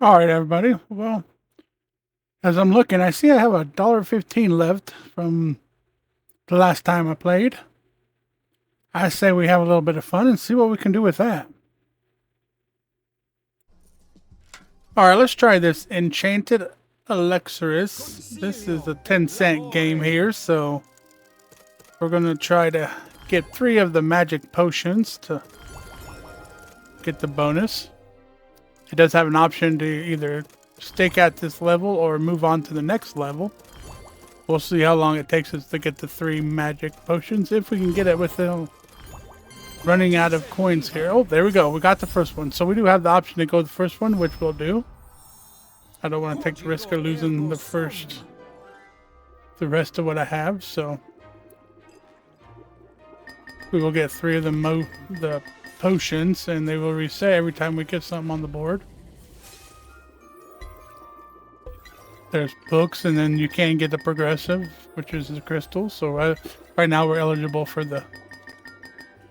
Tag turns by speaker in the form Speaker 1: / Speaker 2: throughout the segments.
Speaker 1: All right, everybody. Well, as I'm looking, I see I have $1.15 left from the last time I played. I say we have a little bit of fun and see what we can do with that. All right, let's try this Enchanted Elixirus. This is a 10-cent game here, so we're going to try to get 3 of the magic potions to get the bonus. It does have an option to either stake at this level or move on to the next level. We'll see how long it takes us to get the 3 magic potions, if we can get it without running out of coins here. Oh, there we go. We got the first one. So we do have the option to go the first one, which we'll do. I don't want to take the risk of losing the rest of what I have, so we will get 3 of the potions, and they will reset every time we get something on the board. There's books, and then you can get the progressive, which is the crystal. So right now we're eligible for the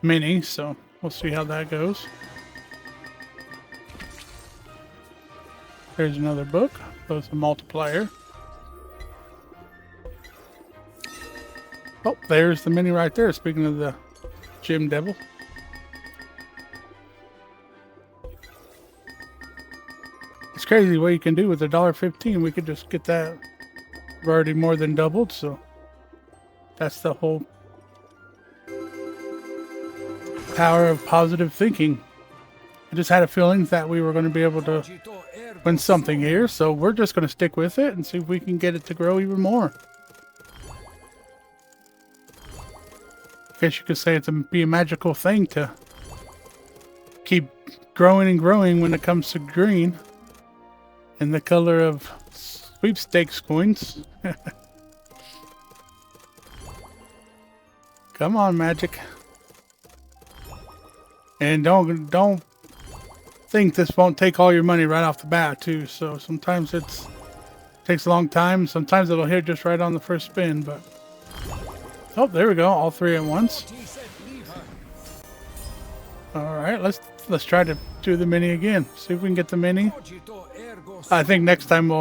Speaker 1: mini, so we'll see how that goes. There's another book. There's a multiplier. Oh, there's the mini right there. Speaking of the Gym Devil. It's crazy what you can do with $1.15. We could just get that. We've already more than doubled, so that's the whole power of positive thinking. I just had a feeling that we were going to be able to win something here, so we're just going to stick with it and see if we can get it to grow even more. I guess you could say it's be a magical thing to keep growing and growing when it comes to green and the color of sweepstakes coins. Come on, magic. And don't think this won't take all your money right off the bat too. So sometimes it takes a long time. Sometimes it'll hit just right on the first spin, but oh, there we go, all 3 at once. All right, let's try to do the mini again. See if we can get the mini. I think next time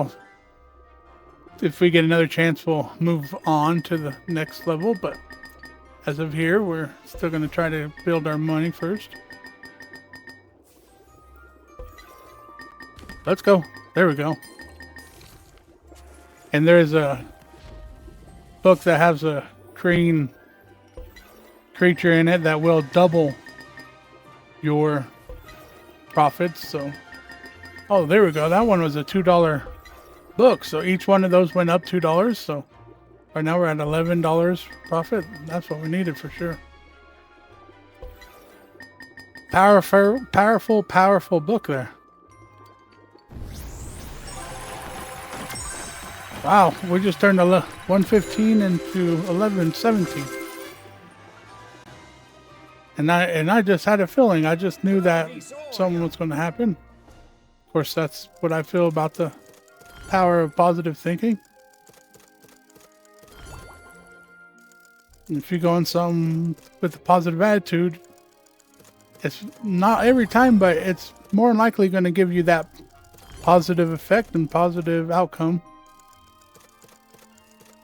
Speaker 1: if we get another chance, we'll move on to the next level. But as of here, we're still going to try to build our money first. Let's go. There we go. And there's a book that has a green creature in it that will double your profits. So, oh, there we go. That one was a $2 book. So each one of those went up $2. So right now we're at $11 profit. That's what we needed for sure. Powerful book there. Wow, we just turned 115 into 1117. And I just had a feeling. I just knew that something was going to happen. Of course, that's what I feel about the power of positive thinking. If you go on something with a positive attitude, it's not every time, but it's more than likely going to give you that positive effect and positive outcome.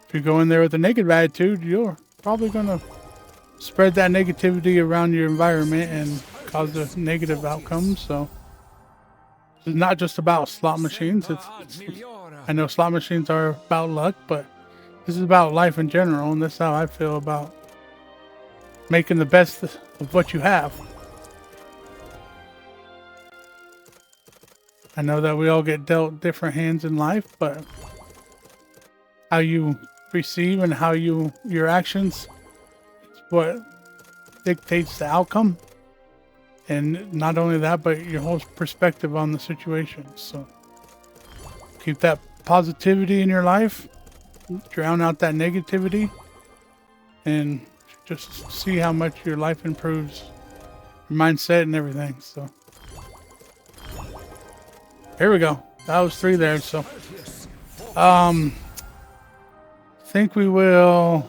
Speaker 1: If you go in there with a negative attitude, you're probably going to spread that negativity around your environment and cause the negative outcomes. So it's not just about slot machines. I know slot machines are about luck, but this is about life in general, and that's how I feel about making the best of what you have. I know that we all get dealt different hands in life, but how you receive and how your actions is what dictates the outcome. And not only that, but your whole perspective on the situation. So keep that positivity in your life, drown out that negativity, and just see how much your life improves, your mindset and everything. So here we go. That was 3 there. So think we will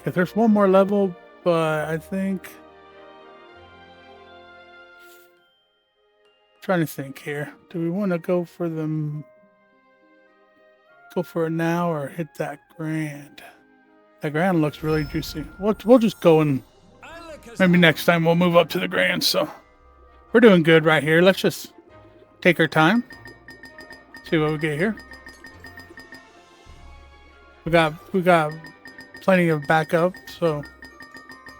Speaker 1: if there's one more level, but I think Trying to think here. Do we want to go for them? Go for it now or hit that grand? That grand looks really juicy. We'll just go and maybe next time we'll move up to the grand. So we're doing good right here. Let's just take our time. See what we get here. We got plenty of backup, so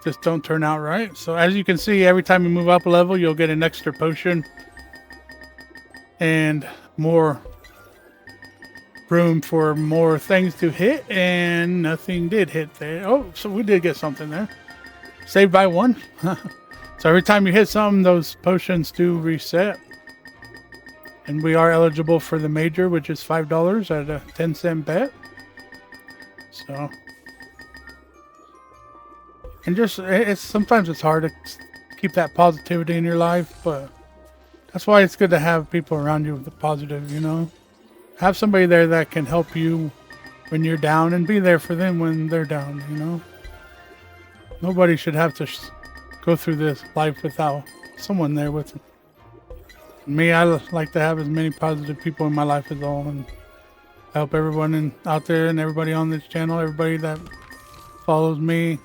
Speaker 1: just don't turn out right. So as you can see, every time you move up a level, you'll get an extra potion and more room for more things to hit, and nothing did hit there. Oh, so we did get something there. Saved by one. So every time you hit something, those potions do reset. And we are eligible for the major, which is $5 at a 10-cent bet. So, and just sometimes it's hard to keep that positivity in your life, but that's why it's good to have people around you with the positive, you know. Have somebody there that can help you when you're down and be there for them when they're down, you know. Nobody should have to go through this life without someone there with them. Me, I like to have as many positive people in my life as all, and I hope everyone out there and everybody on this channel, everybody that follows me,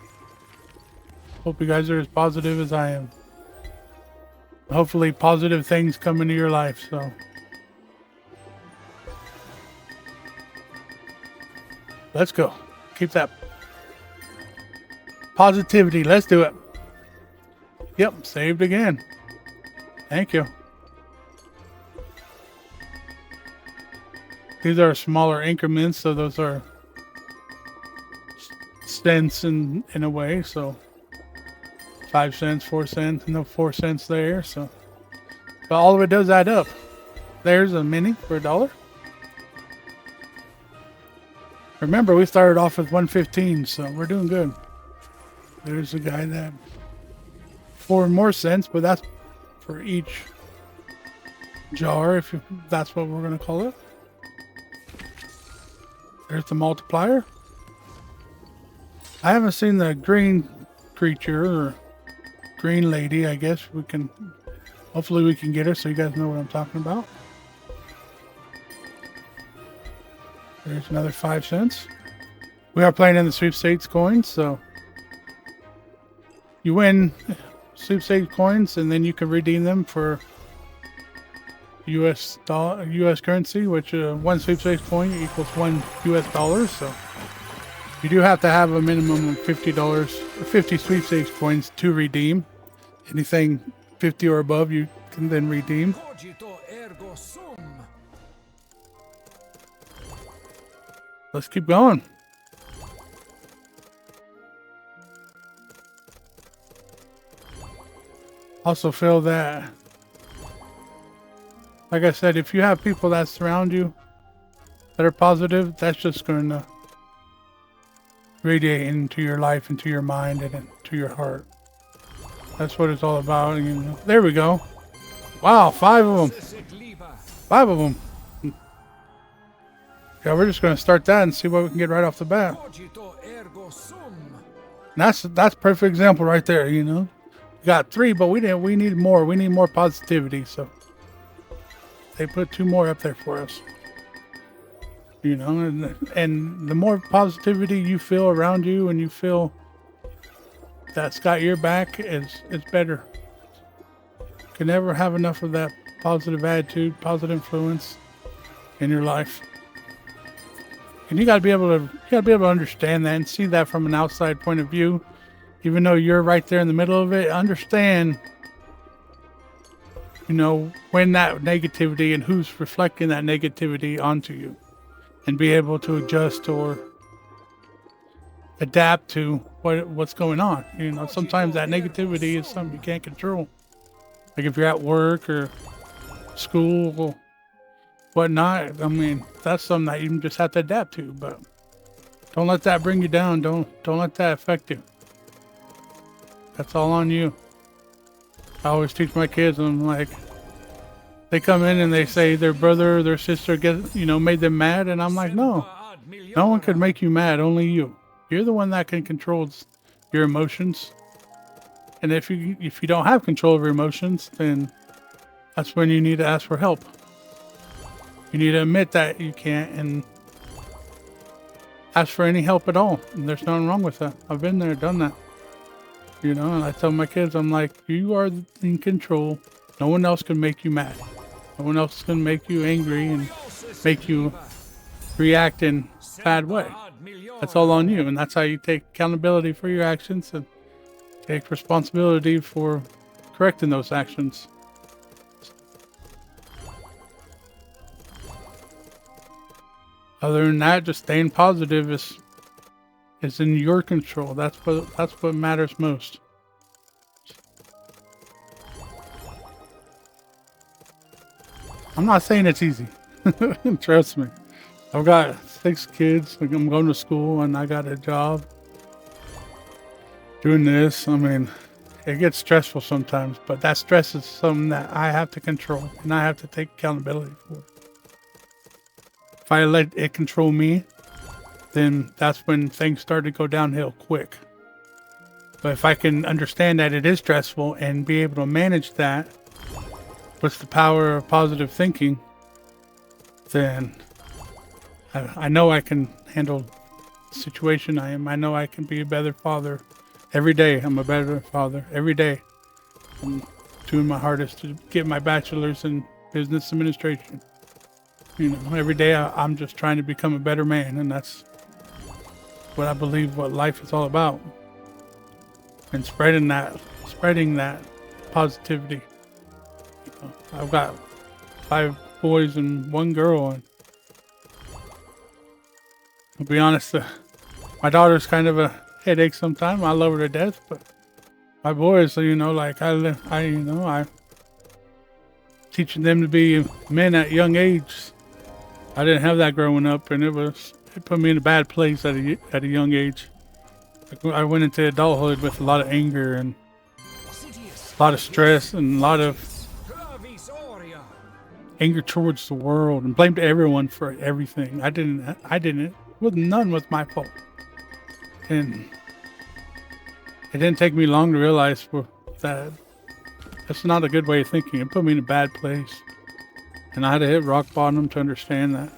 Speaker 1: hope you guys are as positive as I am. Hopefully positive things come into your life, so. Let's go. Keep that positivity. Let's do it. Yep, saved again. Thank you. These are smaller increments, so those are cents in a way, so 5 cents, 4 cents, no 4 cents there, so but all of it does add up. There's a mini for $1. Remember, we started off with 115, so we're doing good. There's a guy that 4 more cents, but that's for each jar, if that's what we're going to call it. There's the multiplier. I haven't seen the green creature or green lady. I guess we can, hopefully we can get her so you guys know what I'm talking about. There's another 5 cents. We are playing in the sweepstakes coins, so you win sweepstakes coins and then you can redeem them for US currency, which one sweepstakes coin equals $1 US. So you do have to have a minimum of $50, 50 sweepstakes coins to redeem. Anything 50 or above, you can then redeem. Let's keep going. Also feel that, like I said, if you have people that surround you that are positive, that's just going to radiate into your life, into your mind, and into your heart. That's what it's all about. You know. There we go. Wow, 5 of them. 5 of them. Yeah, we're just going to start that and see what we can get right off the bat. And that's perfect example right there, you know. We got 3, but we need more. We need more positivity, so they put 2 more up there for us. You know, and the more positivity you feel around you and you feel that's got your back, is better. You can never have enough of that positive attitude, positive influence in your life. And you gotta be able to understand that and see that from an outside point of view. Even though you're right there in the middle of it, understand, you know, when that negativity and who's reflecting that negativity onto you, and be able to adjust or adapt to what's going on. You know, sometimes that negativity is something you can't control. Like if you're at work or school or whatnot, I mean, that's something that you just have to adapt to, but don't let that bring you down. Don't let that affect you. That's all on you. I always teach my kids, I'm like, they come in and they say their brother or their sister made them mad, and I'm like, no one could make you mad, only you. You're the one that can control your emotions. And if you don't have control of your emotions, then that's when you need to ask for help. You need to admit that you can't and ask for any help at all. And there's nothing wrong with that. I've been there, done that. You know, and I tell my kids, I'm like, you are in control. No one else can make you mad. No one else can make you angry and make you react in a bad way. That's all on you. And that's how you take accountability for your actions and take responsibility for correcting those actions. Other than that, just staying positive is in your control. That's what matters most. I'm not saying it's easy. Trust me. I've got 6 kids. I'm going to school and I got a job. Doing this, I mean, it gets stressful sometimes, but that stress is something that I have to control and I have to take accountability for. If I let it control me, then that's when things start to go downhill quick. But if I can understand that it is stressful and be able to manage that with the power of positive thinking, then I know I can handle the situation I am. I know I can be a better father. Every day I'm a better father. Every day I'm doing my hardest to get my bachelor's in business administration. You know, every day I'm just trying to become a better man, and that's what I believe what life is all about. And spreading that positivity. You know, I've got 5 boys and 1 girl, and I'll be honest, my daughter's kind of a headache sometimes. I love her to death, but my boys, you know, like I teaching them to be men at young age. I didn't have that growing up, and it put me in a bad place at a young age. I went into adulthood with a lot of anger and a lot of stress and a lot of anger towards the world and blamed everyone for everything. I didn't. None was my fault. And it didn't take me long to realize that that's not a good way of thinking. It put me in a bad place. And I had to hit rock bottom to understand that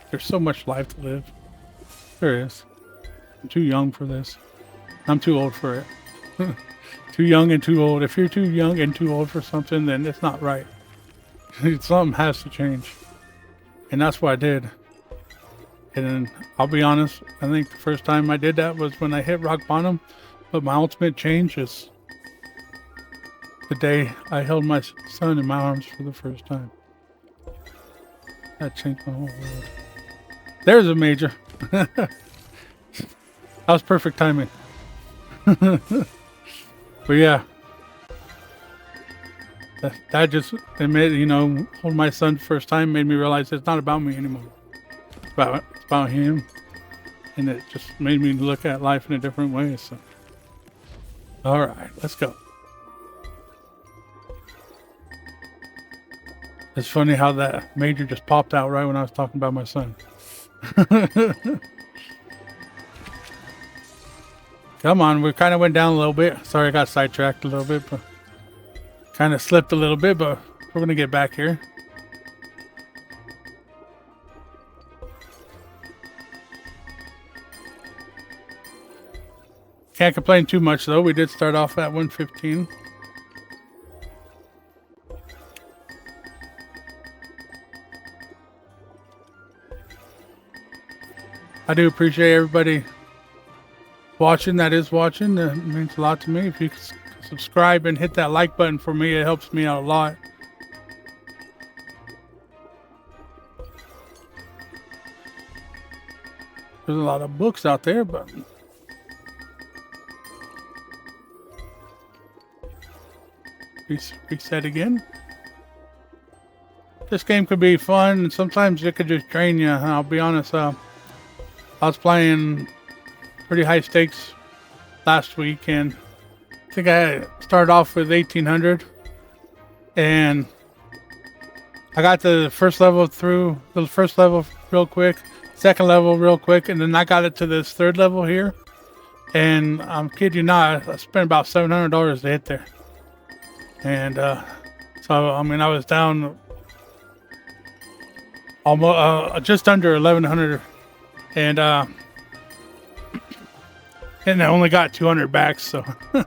Speaker 1: there's so much life to live. There is. I'm too young for this. I'm too old for it. Too young and too old. If you're too young and too old for something, then it's not right. Something has to change. And that's what I did. And I'll be honest, I think the first time I did that was when I hit rock bottom. But my ultimate change is the day I held my son in my arms for the first time. That changed my whole world. There's a major. That was perfect timing. But yeah. That just, it made, you know, holding my son first time made me realize it's not about me anymore. It's about him. And it just made me look at life in a different way. So, all right, let's go. It's funny how that major just popped out right when I was talking about my son. Come on, we kind of went down a little bit. Sorry, I got sidetracked a little bit, but kind of slipped a little bit, but we're going to get back here. Can't complain too much, though. We did start off at 115. I do appreciate everybody watching that is watching. It means a lot to me. If you subscribe and hit that like button for me, it helps me out a lot. There's a lot of books out there, but reset again. This game could be fun, and sometimes it could just drain you. I'll be honest. I was playing pretty high stakes last week, and I think I started off with 1800, and I got the first level through the first level real quick, second level real quick, and then I got it to this third level here, and I'm kidding you not, I spent about $700 to hit there. And So I mean, I was down almost just under 1100, and I only got 200 back. So I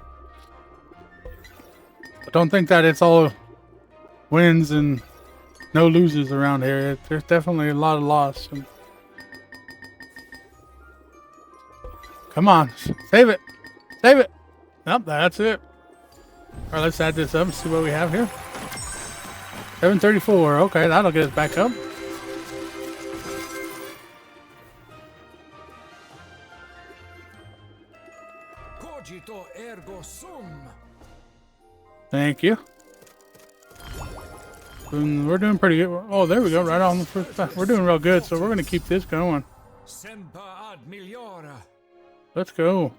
Speaker 1: don't think that it's all wins and no loses around here. There's definitely a lot of loss. And come on, save it, save it. Nope, that's it. All right, let's add this up and see what we have here. 734. Okay, that'll get us back up.
Speaker 2: Cogito ergo sum.
Speaker 1: Thank you. And we're doing pretty good. Oh, there we go. Right on the first time. We're doing real good, so we're going to keep this going.
Speaker 2: Semper ad meliora.
Speaker 1: Let's go.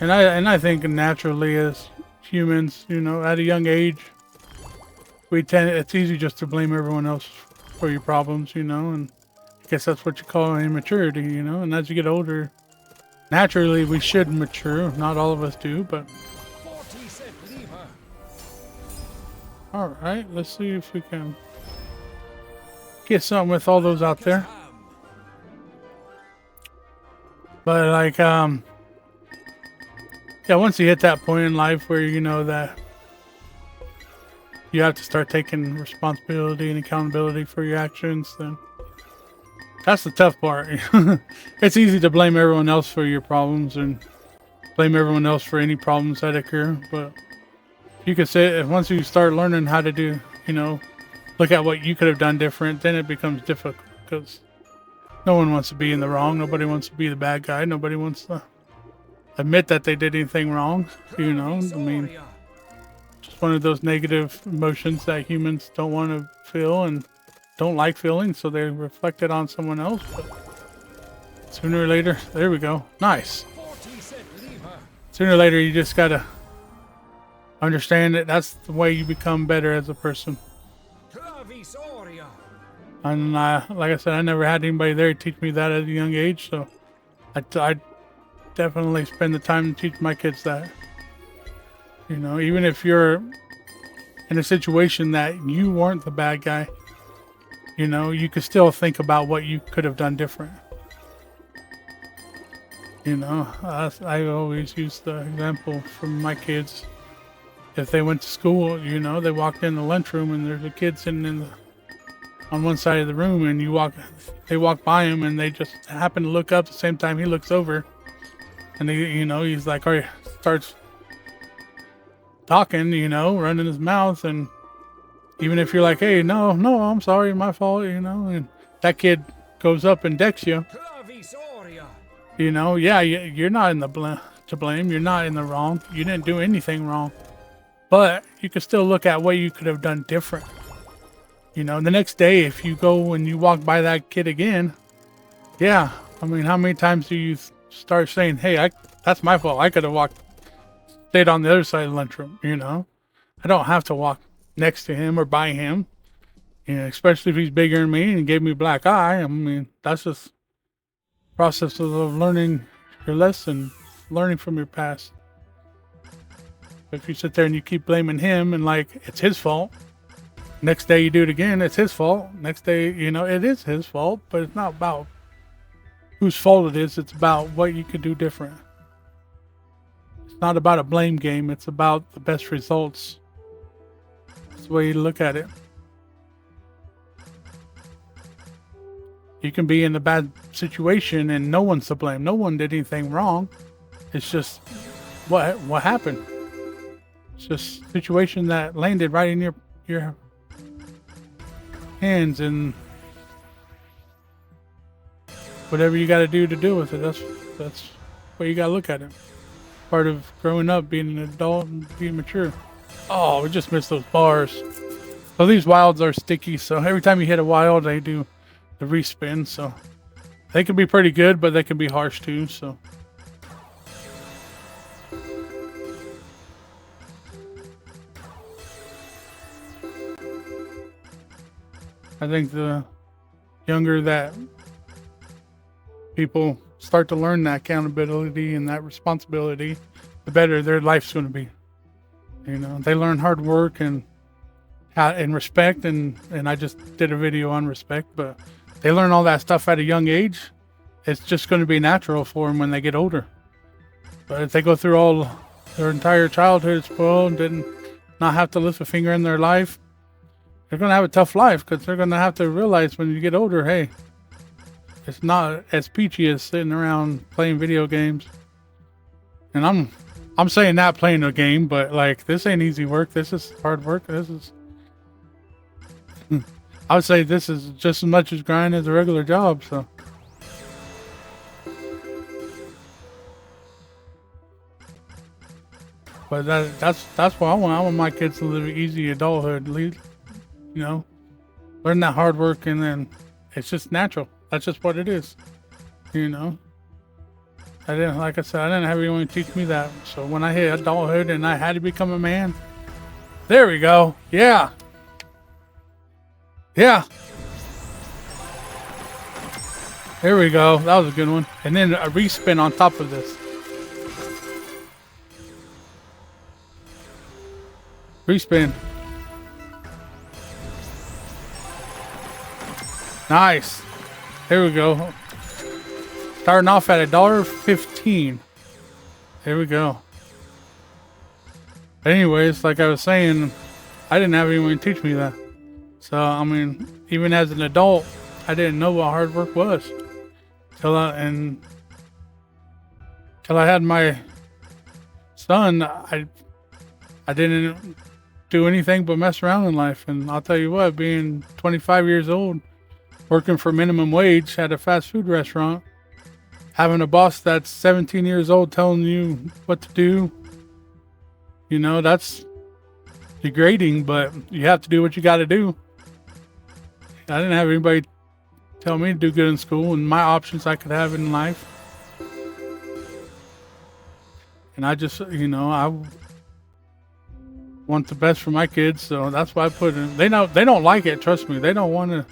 Speaker 1: And I think naturally as humans, you know, at a young age, it's easy just to blame everyone else for your problems, you know, and I guess that's what you call immaturity, you know, and as you get older, naturally we should mature. Not all of us do, but all right, let's see if we can get something with all those out there. But like, yeah, once you hit that point in life where you know that you have to start taking responsibility and accountability for your actions, then that's the tough part. It's easy to blame everyone else for your problems and blame everyone else for any problems that occur. But you could say once you start learning how to do, you know, look at what you could have done different, then it becomes difficult because no one wants to be in the wrong. Nobody wants to be the bad guy. Nobody wants to admit that they did anything wrong, you know. I mean, just one of those negative emotions that humans don't want to feel and don't like feeling, so they reflect it on someone else. But sooner or later, there we go. Nice. Sooner or later, you just gotta understand that that's the way you become better as a person. And like I said, I never had anybody there to teach me that at a young age, so I definitely spend the time to teach my kids that. You know, even if you're in a situation that you weren't the bad guy, you know, you could still think about what you could have done different. You know, I always use the example from my kids. If they went to school, you know, they walked in the lunchroom and there's a kid sitting on one side of the room, and they walk by him and they just happen to look up the same time he looks over. And you know, he's like, or he starts talking, you know, running his mouth. And even if you're like, hey, no, I'm sorry, my fault, you know, and that kid goes up and decks you, you know, yeah, you're not to blame. You're not in the wrong. You didn't do anything wrong. But you can still look at what you could have done different. You know, the next day, if you go and you walk by that kid again, yeah, I mean, how many times do you start saying, hey, that's my fault. I could have stayed on the other side of the lunchroom, you know. I don't have to walk next to him or by him, you know, especially if he's bigger than me and gave me a black eye. I mean, that's just process of learning your lesson, learning from your past. But if you sit there and you keep blaming him and like it's his fault, next day you do it again, it's his fault. Next day, you know, it is his fault, but it's not about whose fault it is. It's about what you could do different. It's not about a blame game. It's about the best results. That's the way you look at it. You can be in a bad situation and no one's to blame. No one did anything wrong. It's just what happened. It's just a situation that landed right in your hands, and whatever you got to do to deal with it, that's what you got to look at it. Part of growing up, being an adult and being mature. Oh, we just missed those bars. So these wilds are sticky, so every time you hit a wild, they do the respin, so they can be pretty good, but they can be harsh too, so. I think the younger that people start to learn that accountability and that responsibility the better their life's going to be. You know, they learn hard work and respect, and I just did a video on respect, but they learn all that stuff at a young age. It's just going to be natural for them when they get older. But if they go through all their entire childhood spoiled and didn't not have to lift a finger in their life, they're going to have a tough life, because they're going to have to realize when you get older, hey, it's not as peachy as sitting around playing video games. And I'm saying not playing a game, but like, this ain't easy work. This is hard work. This is I would say this is just as much as grind as a regular job. So but that's what I want. I want my kids to live an easy adulthood, you know, learn that hard work, and then it's just natural. That's just what it is, you know. Like I said, I didn't have anyone teach me that. So when I hit adulthood and I had to become a man, there we go. Yeah. Yeah. There we go. That was a good one. And then a respin on top of this. Respin. Nice. There we go. Starting off at $1.15. There we go. But anyways, like I was saying, I didn't have anyone teach me that. So, I mean, even as an adult, I didn't know what hard work was. Till I had my son, I didn't do anything but mess around in life. And I'll tell you what, being 25 years old, working for minimum wage at a fast food restaurant, having a boss that's 17 years old telling you what to do, you know, that's degrading, but you have to do what you got to do. I didn't have anybody tell me to do good in school and my options I could have in life. And I just, you know, I want the best for my kids, so that's why I put in. They don't like it, trust me. They don't want to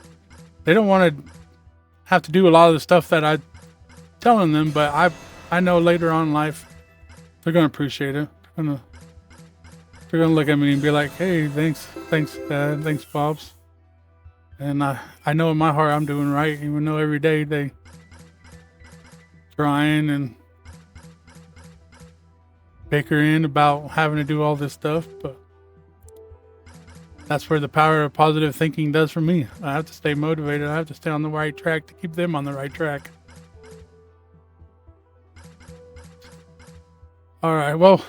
Speaker 1: have to do a lot of the stuff that I telling them, but I know later on in life they're gonna appreciate it. They're gonna look at me and be like, hey, thanks Dad, thanks Pops. And I know in my heart I'm doing right, even though every day they trying and bickering about having to do all this stuff, but that's where the power of positive thinking does for me. I have to stay motivated. I have to stay on the right track to keep them on the right track. All right, well,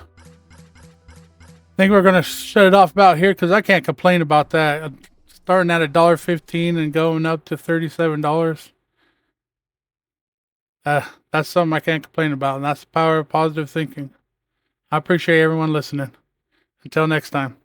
Speaker 1: I think we're going to shut it off about here, because I can't complain about that. Starting at $1.15 and going up to $37. That's something I can't complain about, and that's the power of positive thinking. I appreciate everyone listening. Until next time.